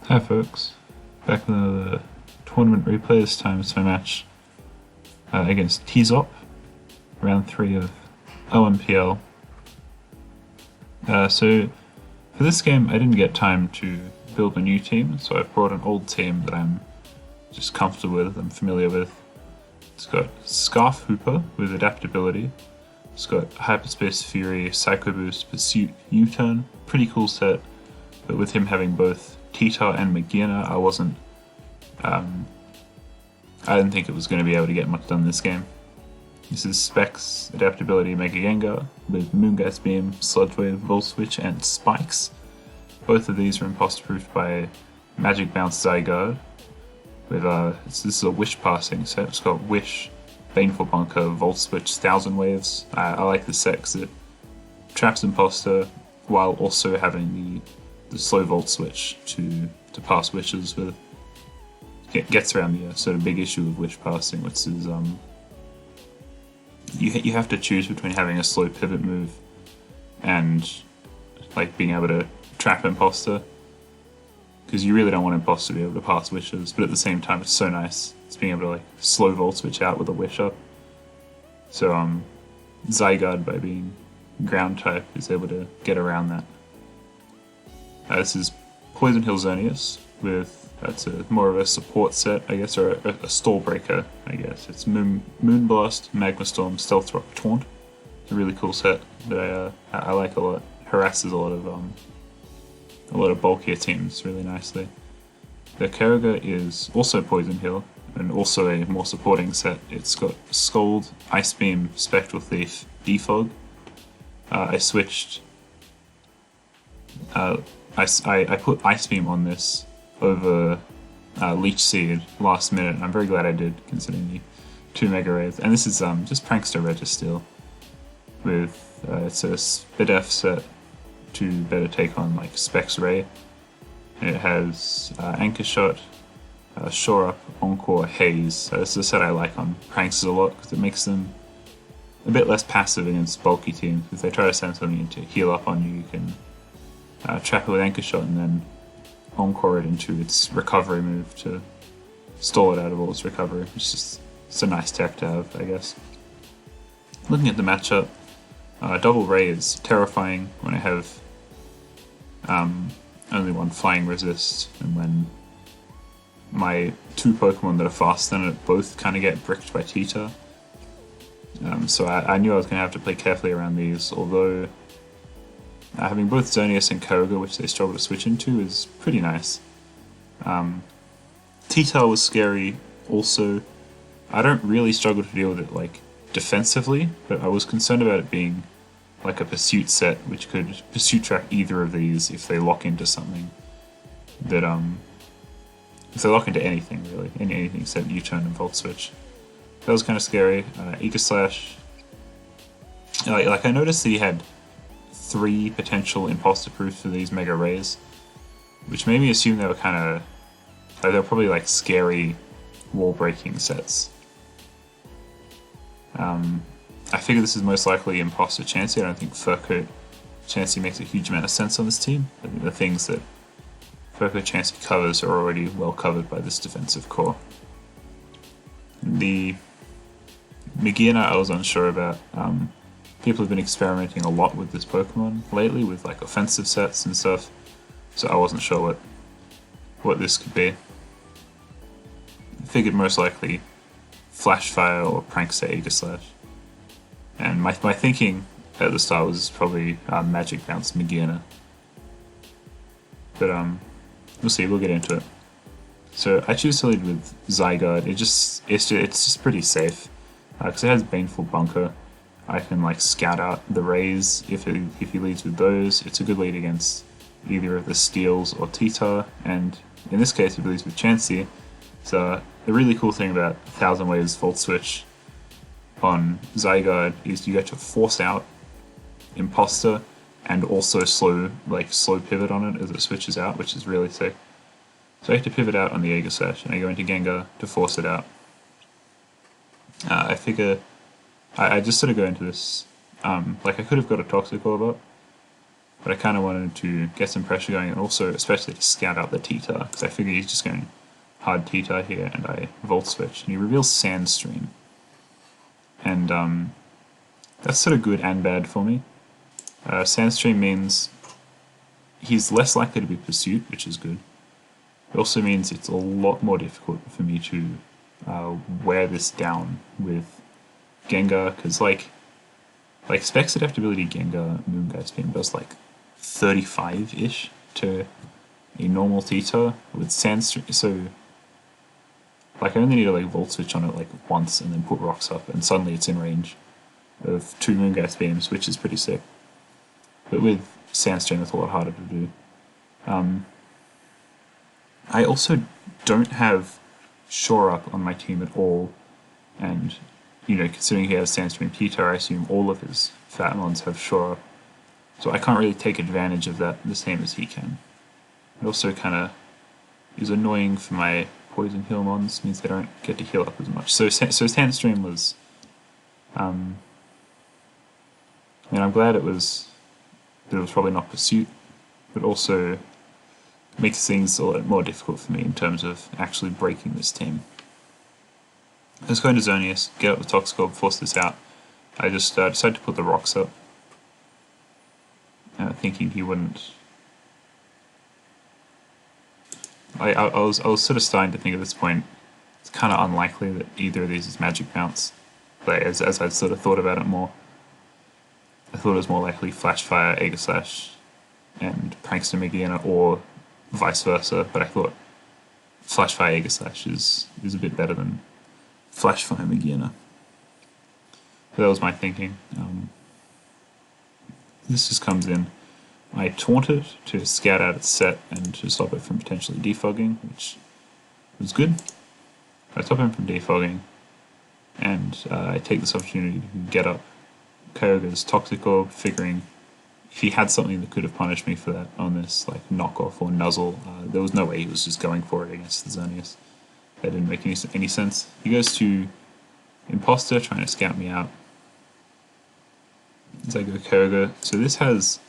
Hi folks, back with another tournament replay. This time it's my match against tzop, round 3 of OMPL. So for this game I didn't get time to build a new team, so I've brought an old team that I'm just comfortable with, I'm familiar with. It's got Scarf Hooper with adaptability. It's got Hyperspace Fury, Psycho Boost, Pursuit, U-Turn. Pretty cool set, but with him having both Tita and Magina, I didn't think it was going to be able to get much done this game. This is Specs, Adaptability, Mega Gengar with Moongeist Beam, Sludge Wave, Volt Switch, and Spikes. Both of these are imposter proofed by Magic Bounce Zygarde. With this is a Wish passing set. It's got Wish, Baneful Bunker, Volt Switch, Thousand Waves. I like this set because it traps imposter while also having the slow Volt Switch to pass wishes with. Gets around the sort of big issue of wish passing, which is you have to choose between having a slow pivot move and like being able to trap imposter, because you really don't want imposter to be able to pass wishes, but at the same time it's so nice it's being able to like slow Volt Switch out with a wish up. So Zygarde, by being ground type, is able to get around that. This is Poison Hill Xerneas with, that's more of a support set, I guess, or a stall breaker, I guess. It's Moonblast, Magma Storm, Stealth Rock, Taunt. It's a really cool set that I like a lot. Harasses a lot of bulkier teams really nicely. The Kerrigan is also Poison Hill, and also a more supporting set. It's got Scold, Ice Beam, Spectral Thief, Defog. I switched. I put Ice Beam on this over Leech Seed last minute, and I'm very glad I did, considering the 2 Mega Rays. And this is just Prankster Registeel with it's a Spidef set to better take on like Specs Ray. It has Anchor Shot, Shore Up, Encore, Haze. This is a set I like on Pranksters a lot because it makes them a bit less passive against bulky teams. If they try to send something in to heal up on you, you can trap it with Anchor Shot and then Encore it into its recovery move to stall it out of all its recovery. It's a nice tech to have, I guess. Looking at the matchup, Double Ray is terrifying when I have only one Flying Resist, and when my 2 Pokemon that are faster than it both kind of get bricked by Tita. So I knew I was going to have to play carefully around these, although having both Xerneas and Kerrigan, which they struggle to switch into, is pretty nice. Tita was scary also. I don't really struggle to deal with it like defensively, but I was concerned about it being like a pursuit set, which could pursuit track either of these if they lock into something that if they lock into anything really, anything except U-turn and Volt Switch. That was kind of scary. Eager Slash, like I noticed that he had 3 potential imposter proofs for these Mega Rays, which made me assume they were kind of like, they were probably like scary wall breaking sets. I figure this is most likely imposter Chansey. I don't think Fur Coat Chansey makes a huge amount of sense on this team. I think the things that Fur Coat Chansey covers are already well covered by this defensive core. The Magina I was unsure about. People have been experimenting a lot with this Pokemon lately with like offensive sets and stuff, so I wasn't sure what this could be. I figured most likely Flash Fire or Prankster Eager Slash. And my thinking at the start was probably Magic Bounce Magina. But we'll see, we'll get into it. So I choose to lead with Zygarde. It's just pretty safe because it has Baneful Bunker. I can like scout out the Rays if he leads with those. It's a good lead against either of the Steels or Tita, and in this case if he leads with Chansey. So the really cool thing about 1000 Waves Volt Switch on Zygarde is you get to force out Imposter and also slow pivot on it as it switches out, which is really sick. So I have to pivot out on the Eager Slash and I go into Gengar to force it out. I figure I just sort of go into this, like I could have got a Toxic Orb up, but I kind of wanted to get some pressure going, and also especially to scout out the T-Tar, because I figure he's just going hard T-Tar here, and I Volt Switch, and he reveals Sandstream. And that's sort of good and bad for me. Sandstream means he's less likely to be pursued, which is good. It also means it's a lot more difficult for me to wear this down with Gengar, because like Specs Adaptability Gengar Moongeist Beam does like 35-ish to a normal T-Tar with Sandstream, so like I only need to like Volt Switch on it like once and then put rocks up, and suddenly it's in range of 2 Moongeist Beams, which is pretty sick. But with Sandstream it's a lot harder to do. I also don't have Shore Up on my team at all, and considering he has Sandstream T-Tar, I assume all of his Fatmons have Shore Up, so I can't really take advantage of that the same as he can. It also kind of is annoying for my Poison Heal Mons, means they don't get to heal up as much. So Sandstream was, I'm glad it was probably not Pursuit, but also makes things a lot more difficult for me in terms of actually breaking this team. Let's go into Xerneas, get up the Toxicorp, force this out. I just decided to put the rocks up, thinking he wouldn't. I was sort of starting to think at this point it's kind of unlikely that either of these is Magic Bounce. But as I sort of thought about it more, I thought it was more likely Flash Fire, Aegislash, and Prankster Megaena, or vice versa. But I thought Flash Fire Aegislash is a bit better than Flash Fire Megaena. So that was my thinking. This just comes in. I taunt it to scout out its set and to stop it from potentially defogging, which was good. I stop him from defogging, and I take this opportunity to get up Kyogre's Toxic Orb, figuring if he had something that could have punished me for that on this, like Knockoff or Nuzzle, there was no way he was just going for it against the Xerneas. That didn't make any sense. He goes to Imposter, trying to scout me out. As I go Kyogre. So this has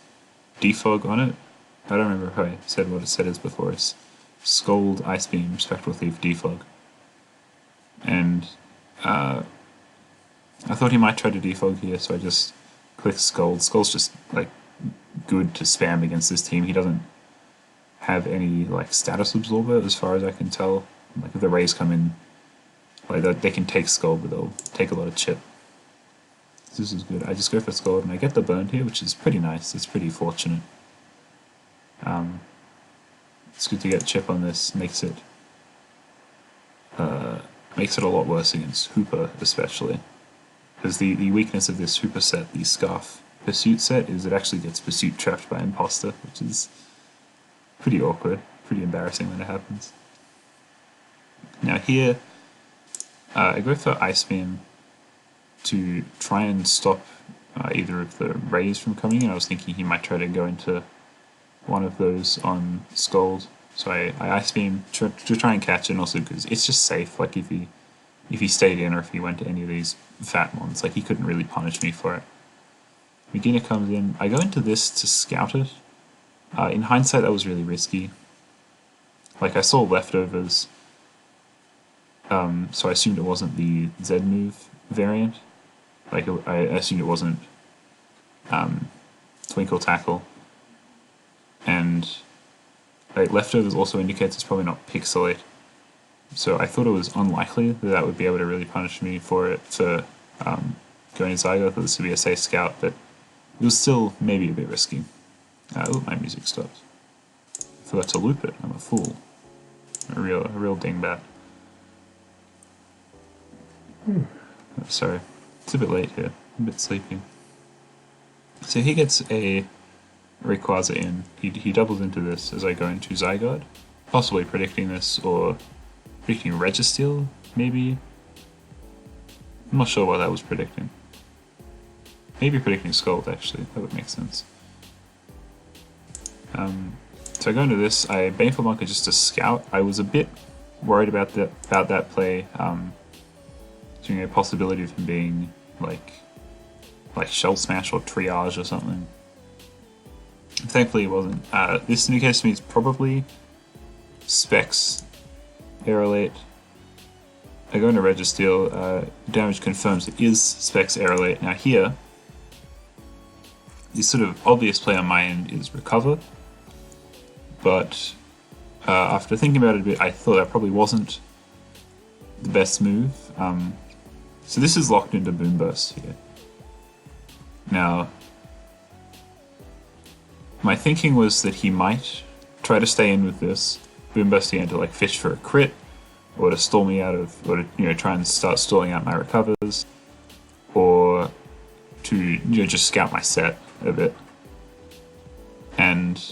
Defog on it. I don't remember if I said what it said is before. It's Scold, Ice Beam, Spectral Thief, Defog. And I thought he might try to defog here, so I just clicked Scold. Scold's just like good to spam against this team. He doesn't have any like status absorber as far as I can tell. Like if the rays come in, like they can take Scold, but they'll take a lot of chip. So this is good. I just go for Scold and I get the burn here, which is pretty nice. It's pretty fortunate. It's good to get chip on this. Makes it a lot worse against Hooper, especially. Because the weakness of this Hooper set, the Scarf Pursuit set, is it actually gets Pursuit trapped by Imposter, which is pretty awkward, pretty embarrassing when it happens. Now here, I go for Ice Beam to try and stop either of the rays from coming in. I was thinking he might try to go into one of those on Scold, so I Ice Beam to try and catch it, and also because it's just safe. Like if he stayed in or if he went to any of these Fatmons, like he couldn't really punish me for it. Megaena comes in. I go into this to scout it. In hindsight, that was really risky. Like I saw leftovers, so I assumed it wasn't the Z move variant. Like I assumed it wasn't Twinkle Tackle, and like leftovers also indicates it's probably not Pixelate. So I thought it was unlikely that would be able to really punish me for it for going to Zygo. I thought this would be a safe scout, but it was still maybe a bit risky. Oh, my music stopped. I forgot to loop it. I'm a fool. A real dingbat. Oh, sorry. It's a bit late here. I'm a bit sleepy. So he gets a Rayquaza in. He doubles into this as I go into Zygarde. Possibly predicting this, or predicting Registeel, maybe? I'm not sure what that was predicting. Maybe predicting Scold, actually. That would make sense. So I go into this. I Baneful Bunker just to scout. I was a bit worried about that play. Doing a possibility of him being like Shell Smash or Triage or something. Thankfully it wasn't. This indicates to me it's probably Specs Aerolate. I go into Registeel, damage confirms it is Specs Aerolate. Now here, the sort of obvious play on my end is Recover, but after thinking about it a bit, I thought that probably wasn't the best move. So this is locked into Boom Burst here. Now, my thinking was that he might try to stay in with this, Boom Burst again to like fish for a crit, or to stall me out of, or to try and start stalling out my recovers, or to just scout my set a bit. And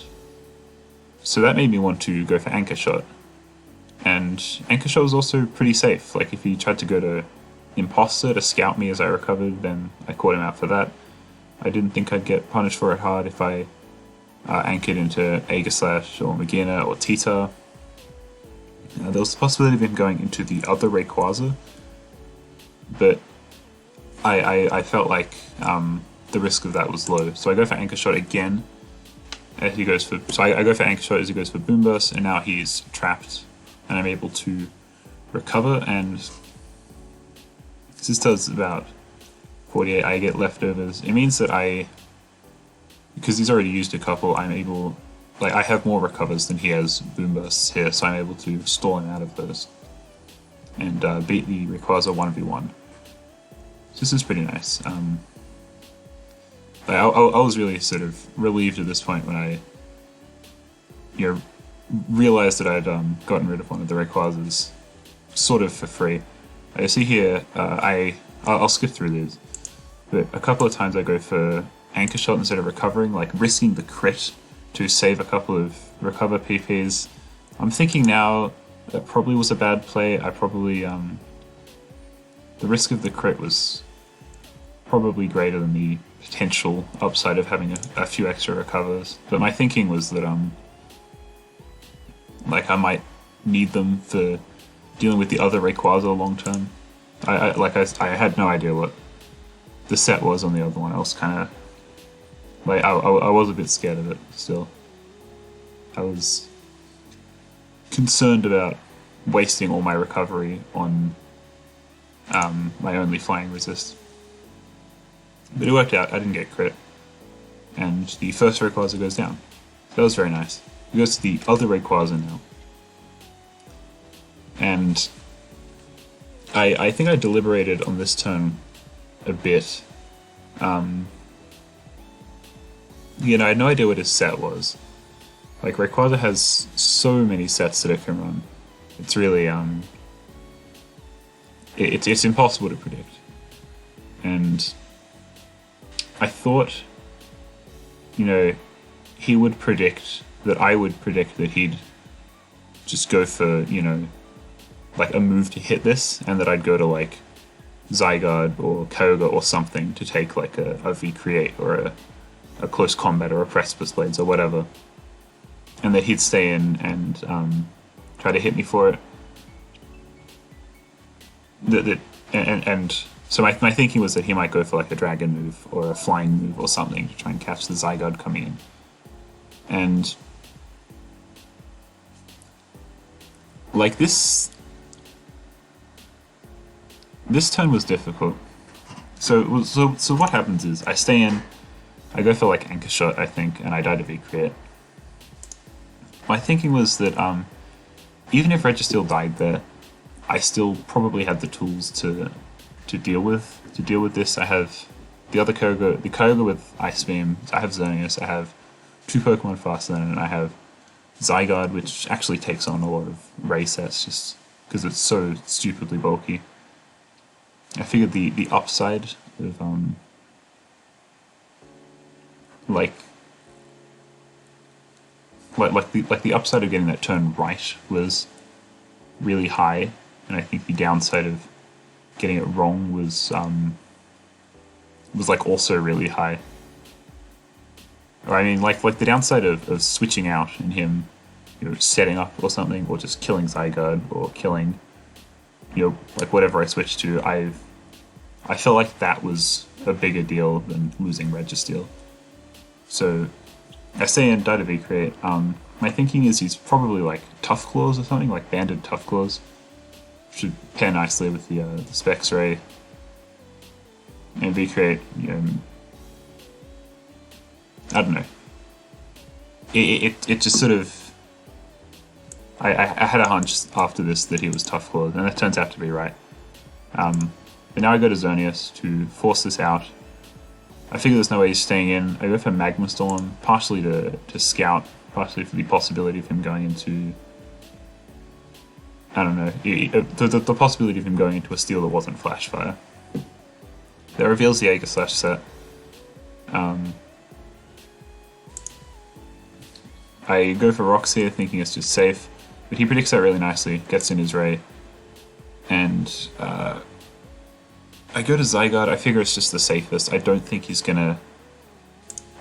so that made me want to go for Anchor Shot. And Anchor Shot was also pretty safe. Like if he tried to go to Imposter to scout me as I recovered, then I caught him out for that. I didn't think I'd get punished for it hard if I anchored into Aegislash or Magina or Tita. There was the possibility of him going into the other Rayquaza, but I felt like the risk of that was low. So I go for Anchor Shot again as he goes for. So I go for Anchor Shot as he goes for Boom Burst, and now he's trapped, and I'm able to recover. And this does about 48. I get leftovers. It means that because he's already used a couple, I'm able. Like I have more recovers than he has Boom Bursts here, so I'm able to stall him out of those and beat the Rayquaza 1v1. So this is pretty nice. I was really sort of relieved at this point when I, realized that I'd gotten rid of one of the Rayquazas, sort of for free. I see here, I'll skip through these, but a couple of times I go for Anchor Shot instead of recovering, like risking the crit to save a couple of recover PPs. I'm thinking now that probably was a bad play. I probably the risk of the crit was probably greater than the potential upside of having a few extra recovers. But my thinking was that like I might need them for dealing with the other Rayquaza long term. I had no idea what the set was on the other one. I was kind of like I was a bit scared of it still. I was concerned about wasting all my recovery on my only flying resist. But it worked out, I didn't get crit. And the first Rayquaza goes down. That was very nice. It goes to the other Rayquaza now. And I think I deliberated on this turn a bit. I had no idea what his set was. Like, Rayquaza has so many sets that it can run. It's really, it's impossible to predict. And I thought, he would predict that I would predict that he'd just go for, like a move to hit this, and that I'd go to like Zygarde or Koga or something to take like a V-Create or a Close Combat or a Precipice Blades or whatever. And that he'd stay in and try to hit me for it. And so my thinking was that he might go for like a Dragon move or a Flying move or something to try and catch the Zygarde coming in. And like this turn was difficult. So what happens is I stay in, I go for like Anchor Shot, I think, and I die to V-Create. My thinking was that even if Registeel died there, I still probably had the tools to deal with this. I have the other Koga, the Koga with Ice Beam. I have Xerneas. I have 2 Pokemon faster than it, and I have Zygarde, which actually takes on a lot of Ray sets just because it's so stupidly bulky. I figured the upside of like the upside of getting that turn right was really high, and I think the downside of getting it wrong was like also really high. Or I mean, like the downside of switching out and him, setting up or something, or just killing Zygarde or killing, like whatever I switched to. I felt like that was a bigger deal than losing Registeel. So I say in die to V create. My thinking is he's probably like Tough Claws or something, like banded Tough Claws. Should pair nicely with the Specs Ray. And V create, I don't know. It just sort of. I had a hunch after this that he was Tough Claws, and that turns out to be right. But now I go to Xerneas to force this out. I figure there's no way he's staying in. I go for Magma Storm, partially to scout, partially for the possibility of him going into... I don't know, the possibility of him going into a steal that wasn't Flashfire. That reveals the Aegislash set. I go for Rocks here, thinking it's just safe, but he predicts that really nicely, gets in his Ray, and I go to Zygarde. I figure it's just the safest. I don't think he's gonna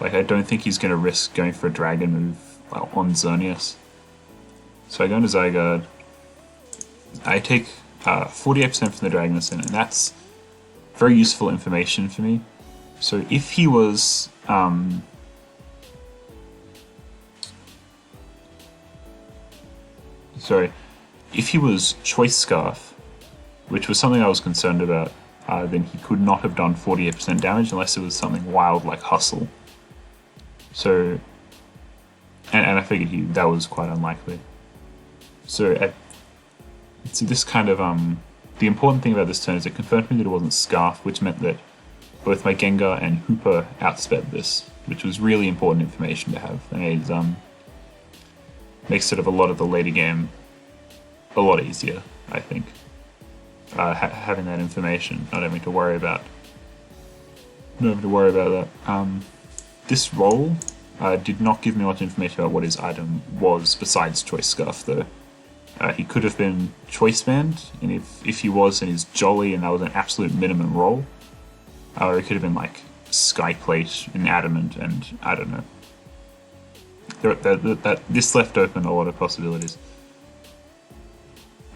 risk going for a Dragon move on Xerneas. So I go into Zygarde. I take 48% from the Dragonless in, and that's very useful information for me. So if he was if he was Choice Scarf, which was something I was concerned about, then he could not have done 48% damage unless it was something wild like Hustle. So, and I figured that was quite unlikely. So this kind of the important thing about this turn is it confirmed me that it wasn't Scarf, which meant that both my Gengar and Hooper outsped this, which was really important information to have. And it makes sort of a lot of the later game a lot easier, I think. Having that information, not having to worry about that. This roll did not give me much information about what his item was besides Choice Scarf, though. He could have been Choice Band, and if he was, then he's Jolly, and that was an absolute minimum roll. Or it could have been like Sky Plate and Adamant, and I don't know. This left open a lot of possibilities.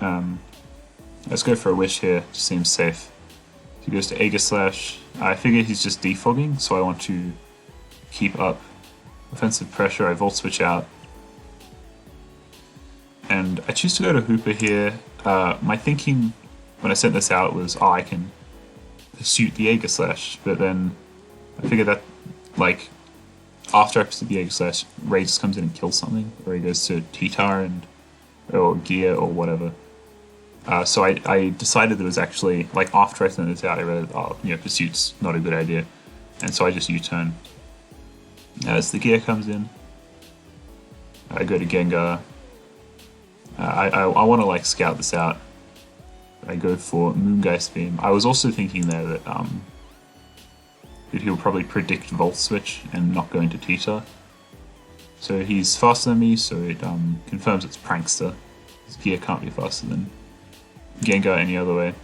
Let's go for a Wish here, just seems safe. He goes to Aegislash. I figure he's just defogging, so I want to keep up offensive pressure. I Volt Switch out. And I choose to go to Hooper here. My thinking when I sent this out was, I can pursuit the Aegislash, but then I figure that, like, after I pursuit the Aegislash, Ray just comes in and kills something, or he goes to T-Tar or Gear or whatever. So I decided that it was actually, like, after I sent this out, I realized, Pursuit's not a good idea. And so I just U-turn. As the Gear comes in, I go to Gengar. I want to, like, scout this out. I go for Moongeist Beam. I was also thinking there that he'll probably predict Volt Switch and not go into T-Tar. So he's faster than me, so it confirms it's Prankster. His Gear can't be faster than Gengar any other way.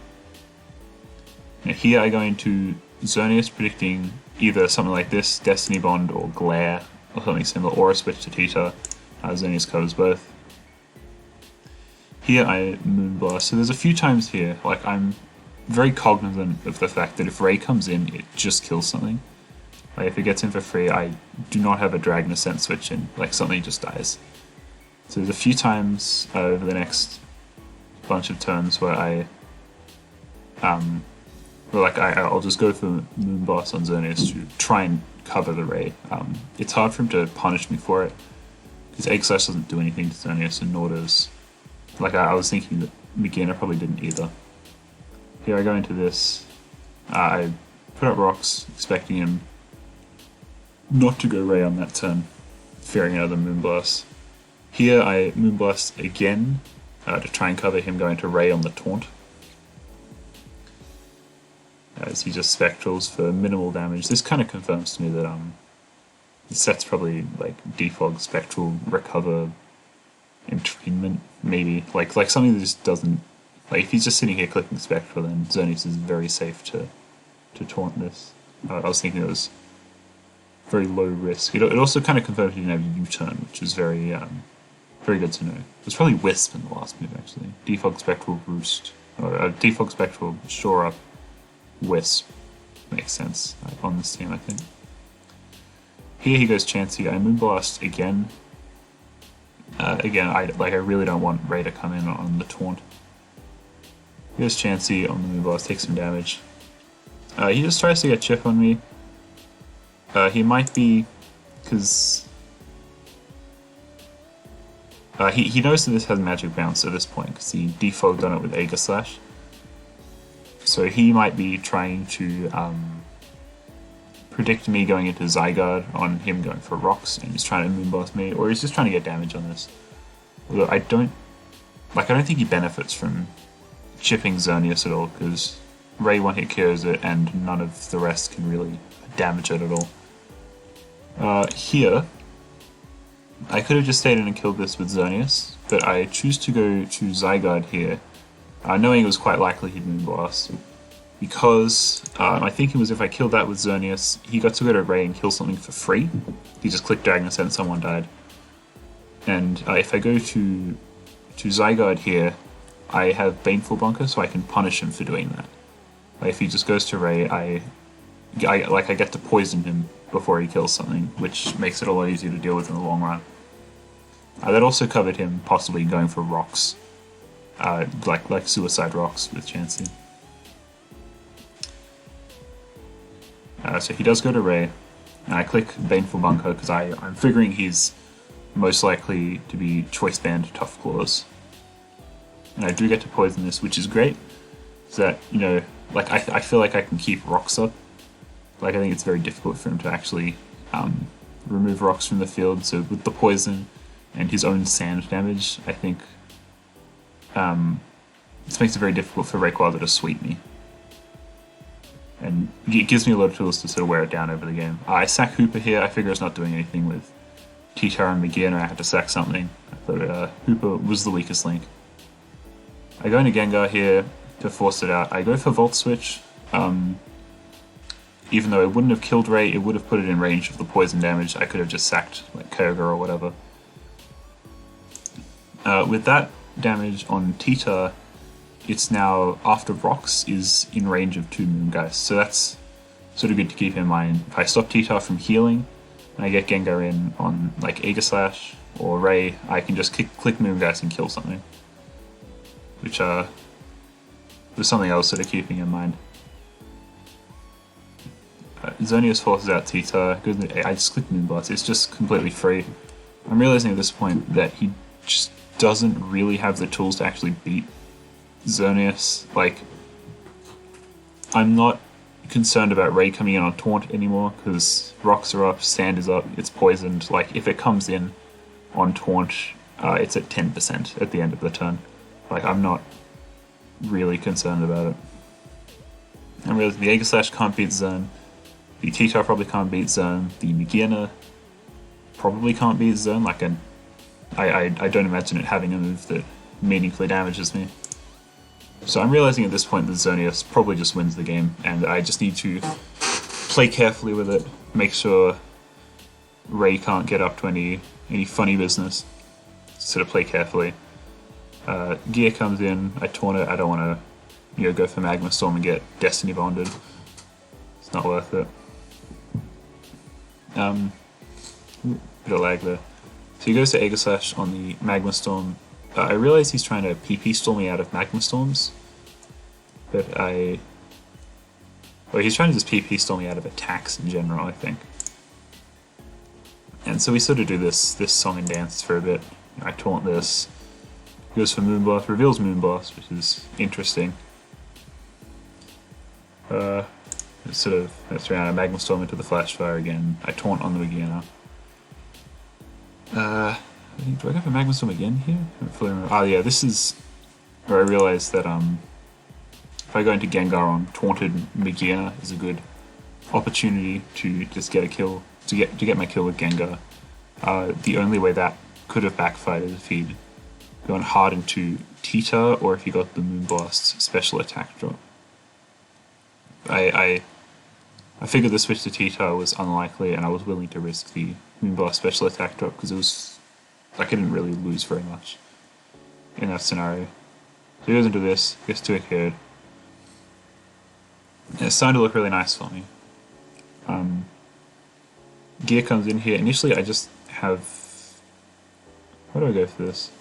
Now here I go into Xerneas, predicting either something like this, Destiny Bond, or Glare, or something similar, or a switch to T-Tar. Xerneas covers both. Here I Moonblast. So there's a few times here, like, I'm very cognizant of the fact that if Ray comes in, it just kills something. Like, if it gets in for free, I do not have a Dragon Ascent switch in, like, something just dies. So there's a few times over the next bunch of turns where I'll just go for Moonblast on Xerneas to try and cover the Ray. It's hard for him to punish me for it, because Aegislash doesn't do anything to Xerneas, and nor does... Like, I was thinking that Beginner probably didn't either. Here I go into this. I put up Rocks, expecting him not to go Ray on that turn, fearing another Moonblast. Here I Moonblast again, to try and cover him going to Ray on the Taunt. As he just Spectrals for minimal damage. This kind of confirms to me that the set's probably like Defog, Spectral, Recover, Entrainment, maybe. Like something that just doesn't... Like, if he's just sitting here clicking Spectral, then Xerneas is very safe to taunt this. I was thinking it was very low risk. It also kind of confirms he didn't have U-turn, which is very good to know. It was probably Wisp in the last move, actually. Defog Spectral Roost. Or Defog Spectral Shore Up Wisp. Makes sense on this team, I think. Here he goes Chansey. I Moonblast again. Again, I really don't want Ray to come in on the taunt. He goes Chansey on the Moonblast, takes some damage. He just tries to get chip on me. He might be, because he knows that this has magic bounce at this point, because he defogged on it with Aegis Slash. So he might be trying to predict me going into Zygarde on him going for rocks, and he's trying to Moonblast me, or he's just trying to get damage on this. Although I don't think he benefits from chipping Xerneas at all, because Ray one-hit KOs it, and none of the rest can really damage it at all. Here, I could have just stayed in and killed this with Xerneas, but I choose to go to Zygarde here, knowing it was quite likely he'd Moonblast, because my thinking was if I killed that with Xerneas, he got to go to Ray and kill something for free. He just clicked Dragon Ascent and someone died. And if I go to Zygarde here, I have Baneful Bunker, so I can punish him for doing that. If he just goes to Ray, I get to poison him before he kills something, which makes it a lot easier to deal with in the long run. That also covered him possibly going for rocks, like Suicide Rocks with Chansey. So he does go to Ray, and I click Baneful Bunker because I'm figuring he's most likely to be Choice Band Tough Claws. And I do get to poison this, which is great, so that, you know, like I feel like I can keep rocks up. Like I think it's very difficult for him to actually remove rocks from the field, so with the poison and his own sand damage, I think this makes it very difficult for Rayquaza to sweep me. And it gives me a lot of tools to sort of wear it down over the game. I sack Hooper here. I figure it's not doing anything with T-Tar and McGee, and I had to sack something. I thought Hooper was the weakest link. I go into Gengar here to force it out. I go for Volt Switch. Even though it wouldn't have killed Ray, it would have put it in range of the poison damage. I could have just sacked like Kyogre or whatever. With that damage on T-Tar, it's now, after rocks, is in range of 2 Moongeists, so that's sort of good to keep in mind. If I stop T-Tar from healing, and I get Gengar in on like Aegis Slash or Ray, I can just click Moongeist and kill something. Which was something I was sort of keeping in mind. Xerneas forces out T-Tar, I just click Moonblast, it's just completely free. I'm realizing at this point that he just doesn't really have the tools to actually beat Xerneas. Like, I'm not concerned about Ray coming in on Taunt anymore, because rocks are up, sand is up, it's poisoned. Like, if it comes in on Taunt, it's at 10% at the end of the turn. Like, I'm not really concerned about it. I'm realizing the Aegis Slash can't beat Zern, the T-Tar probably can't beat Zern, the Megaena probably can't beat Zern. Like, I don't imagine it having a move that meaningfully damages me. So I'm realizing at this point that Xerneas probably just wins the game, and I just need to play carefully with it, make sure Ray can't get up to any funny business. Sort of play carefully. Gear comes in, I taunt it, I don't want to go for Magma Storm and get Destiny Bonded. It's not worth it. Bit of lag there. So he goes to Aegis Slash on the Magma Storm. I realize he's trying to PP Storm me out of Magma Storms, but he's trying to just PP Storm me out of attacks in general, I think. And so we sort of do this song and dance for a bit. I taunt this, goes for Moonblast, reveals Moonblast, which is interesting. Sort of that's around a Magma Storm into the Flash Fire again. I taunt on the Megaena. Do I go for Magma Storm again here? Oh yeah, this is where I realized that if I go into Gengar on taunted Megaena is a good opportunity to just get a kill, to get my kill with Gengar. The only way that could have backfired is if he'd gone hard into T-Tar, or if he got the Moonblast special attack drop. I figured the switch to T-Tar was unlikely, and I was willing to risk the Moonblast special attack drop because it was like I didn't really lose very much in that scenario. So he goes into this, gets to a kid. It's starting to look really nice for me. Gear comes in here. Initially I just have... Where do I go for this?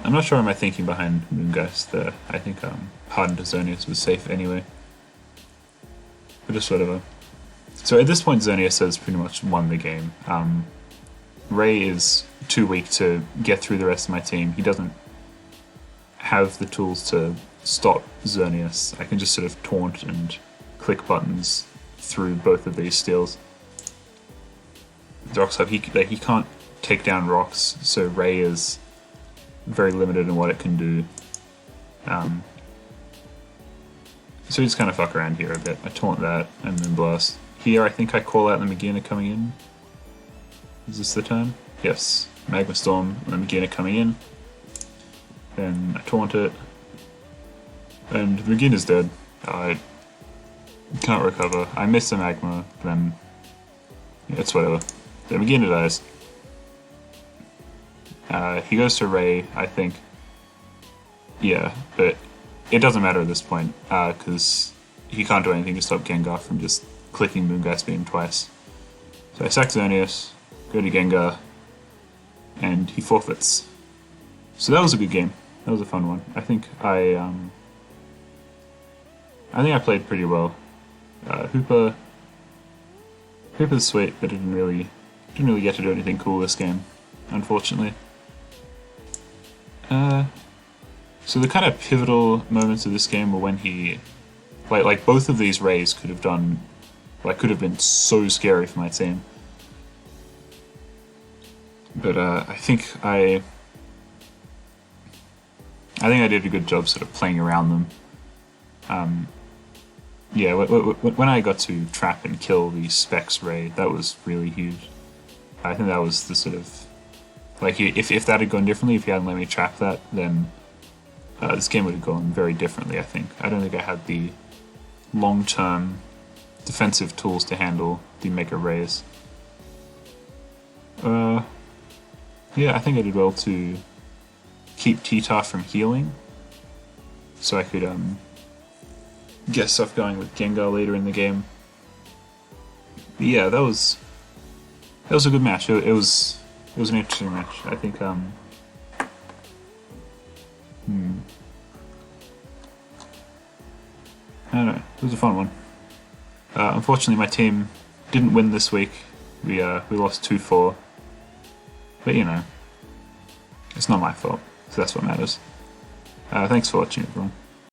I'm not sure what my thinking behind Moongeist there. I think Hardened Zonius was safe anyway. But just whatever. So at this point Zonius has pretty much won the game. Ray is too weak to get through the rest of my team. He doesn't have the tools to stop Zonius. I can just sort of taunt and click buttons through both of these steals. The rocks up, he can't take down rocks, so Ray is very limited in what it can do. So we just kind of fuck around here a bit. I taunt that and then blast. Here I think I call out the Magina coming in. Is this the time? Yes. Magma Storm and the Magina coming in. Then I taunt it. And the Magina's dead. I can't recover. I miss the Magma, then yeah, it's whatever. The Magina dies. He goes to Ray, I think. Yeah, but it doesn't matter at this point, because he can't do anything to stop Gengar from just clicking Moongeist Beam twice. So I sack Xerneas, go to Gengar, and he forfeits. So that was a good game. That was a fun one. I think I played pretty well. Hooper's sweet, but didn't really get to do anything cool this game, unfortunately. So the kind of pivotal moments of this game were when he, like both of these Rays could have been so scary for my team. But I think I did a good job sort of playing around them. Yeah, when I got to trap and kill the Specs Ray, that was really huge. I think that was the sort of, like, if that had gone differently, if he hadn't let me trap that, then this game would have gone very differently, I think. I don't think I had the long-term defensive tools to handle the Mega Rays. Yeah, I think I did well to keep T-Tar from healing, so I could get stuff going with Gengar later in the game. But yeah, that was a good match. It was an interesting match. I think I don't know. It was a fun one. Unfortunately, my team didn't win this week. We lost 2-4. But you know, it's not my fault, so that's what matters. Thanks for watching, everyone.